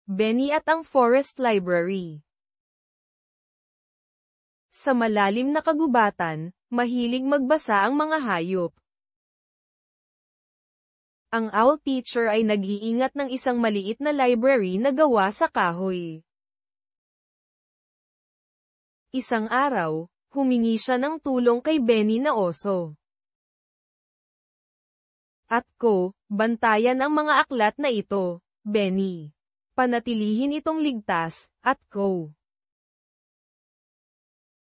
Benny at ang Forest Library. Sa malalim na kagubatan, mahilig magbasa ang mga hayop. Ang owl teacher ay nag-iingat ng isang maliit na library na gawa sa kahoy. Isang araw, humingi siya ng tulong kay Benny na oso. At ko, bantayan ang mga aklat na ito, Benny. Panatilihin itong ligtas, at ko.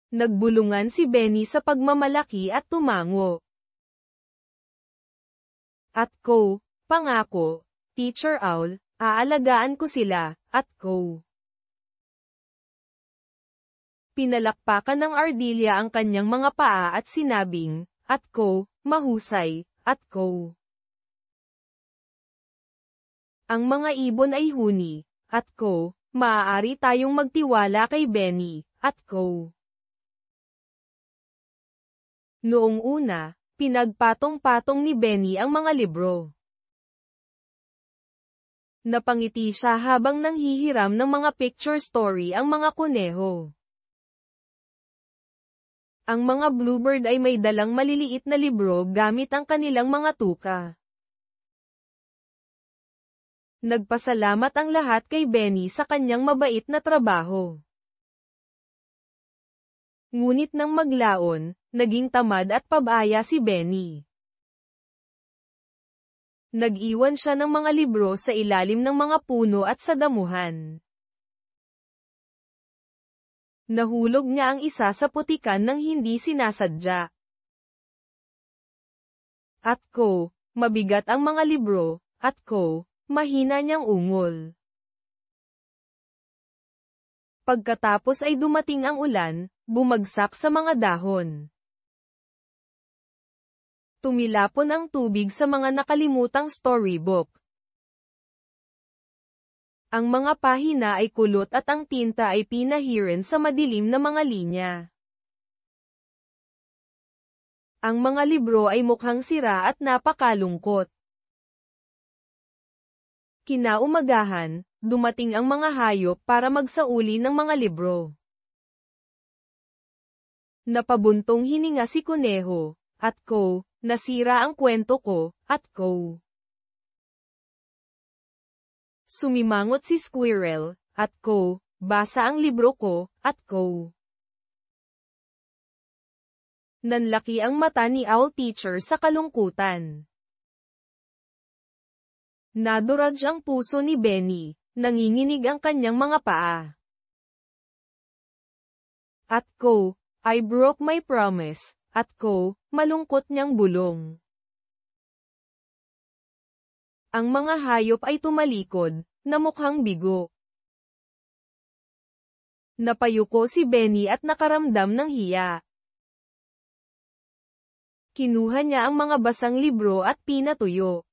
Nagbulungan si Benny sa pagmamalaki at tumango. At ko, pangako, Teacher Owl, aalagaan ko sila, at ko. Pinalakpakan ng ardilya ang kanyang mga paa at sinabing, at ko, mahusay, at ko. Ang mga ibon ay huni, at ko, maaari tayong magtiwala kay Benny, at ko. Noong una, pinagpatong-patong ni Benny ang mga libro. Napangiti siya habang nanghihiram ng mga picture story ang mga kuneho. Ang mga bluebird ay may dalang maliliit na libro gamit ang kanilang mga tuka. Nagpasalamat ang lahat kay Benny sa kanyang mabait na trabaho. Ngunit nang maglaon, naging tamad at pabaya si Benny. Nag-iwan siya ng mga libro sa ilalim ng mga puno at sa damuhan. Nahulog niya ang isa sa putikan nang hindi sinasadya. At ko, mabigat ang mga libro, at ko, mahina niyang ungol. Pagkatapos ay dumating ang ulan, bumagsak sa mga dahon. Tumilapon ang tubig sa mga nakalimutang storybook. Ang mga pahina ay kulot at ang tinta ay pinahiran sa madilim na mga linya. Ang mga libro ay mukhang sira at napakalungkot. Kinaumagahan, dumating ang mga hayop para magsauli ng mga libro. Napabuntong hininga si Kuneho, at ko, nasira ang kwento ko, at ko. Sumimangot si Squirrel, at ko, basa ang libro ko, at ko. Nanlaki ang mata ni Owl Teacher sa kalungkutan. Naduraj ang puso ni Benny, nanginginig ang kanyang mga paa. At ko, I broke my promise, at ko, malungkot niyang bulong. Ang mga hayop ay tumalikod, na mukhang bigo. Napayuko si Benny at nakaramdam ng hiya. Kinuha niya ang mga basang libro at pinatuyo.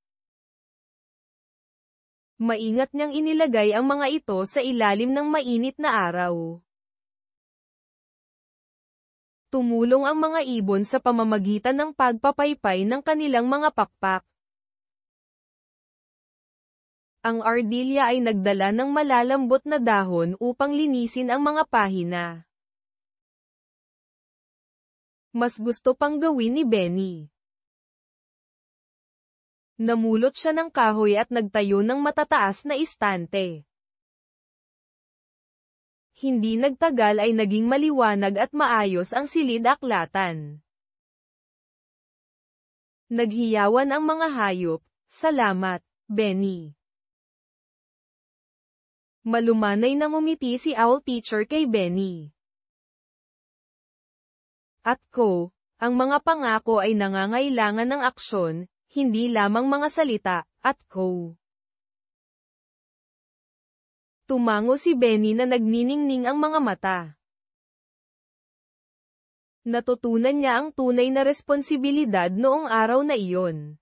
Maingat niyang inilagay ang mga ito sa ilalim ng mainit na araw. Tumulong ang mga ibon sa pamamagitan ng pagpapaypay ng kanilang mga pakpak. Ang ardilya ay nagdala ng malalambot na dahon upang linisin ang mga pahina. Mas gusto pang gawin ni Benny. Namulot siya ng kahoy at nagtayo ng matataas na istante. Hindi nagtagal ay naging maliwanag at maayos ang silid-aklatan. Naghiyawan ang mga hayop, salamat, Benny. Malumanay na ngumiti si Owl Teacher kay Benny. At ko, ang mga pangako ay nangangailangan ng aksyon, hindi lamang mga salita, at ko. Tumango si Benny na nagniningning ang mga mata. Natutunan niya ang tunay na responsibilidad noong araw na iyon.